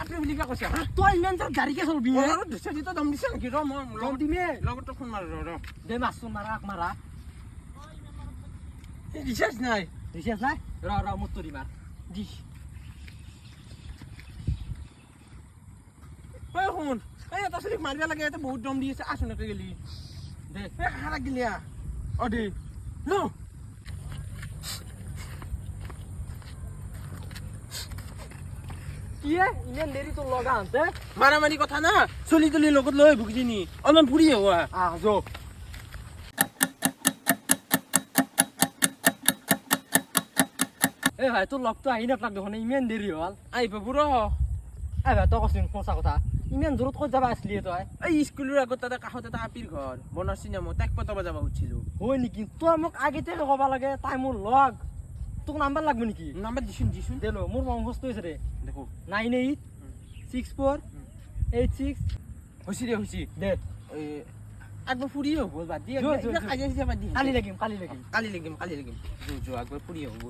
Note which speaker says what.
Speaker 1: কাটে বুলি কা কৈছে হা
Speaker 2: তই ইমান তাৰ গাড়ীকে চলবি
Speaker 1: দুছে দিতো দম দিছে নেকি ৰ মই
Speaker 2: দম দিমে
Speaker 1: লগতো ফোন মাৰ ৰ
Speaker 2: দে মাছটো মাৰা
Speaker 1: ৰিচাৰ্জ নাই
Speaker 2: ৰিচাৰ্জ নাই ৰ মোৰ তৰি মাৰ
Speaker 1: দি ঐ শুন এই এটা চলিক মাৰিব লাগে এটা বহুত দম দি আছে আচনকে গেলি
Speaker 2: দে
Speaker 1: খাৰা গিলিয়া অ দে ন
Speaker 2: কি ইমান দেৰি তোৰ লগা আনতে
Speaker 1: মাৰামাৰি কথা না চলি তলি লগত লৈ ভুগিনি অলপমান ফুৰি হোৱা
Speaker 2: যো এ ভাই তোৰ লগটো আহি নাপাক দেখোন ইমান দেৰি হ'ল
Speaker 1: আহিব বুঢ়
Speaker 2: এ ভাই তই কচোন সঁচা কথা ইমান দূৰত ক'ত যাবা আছিলি তই
Speaker 1: এই স্কুলৰ আগত তাতে কাষত এটা আপিৰ ঘৰ বনৰ চিনেমা তাক পতাব যাব খুজিছিলো
Speaker 2: হয় নেকি তই মোক আগতে ক'ব লাগে তাই মোৰ লগ তোক নাম্বাৰ লাগব নেকি
Speaker 1: নাম্বাৰ দিছোন
Speaker 2: দে ল মোৰ মংগষ্ট হৈছে ৰে
Speaker 1: দেখো
Speaker 2: 986486
Speaker 1: হৈছে দে হৈছে
Speaker 2: দে
Speaker 1: একবাৰ ফুৰি হ'ব বাদ দি
Speaker 2: কালি
Speaker 1: কাজিয়া চিজিয়া বাদ দি
Speaker 2: কালি লাগিম
Speaker 1: কালি লাগিম যো আগবাৰ ফুৰি হ'ব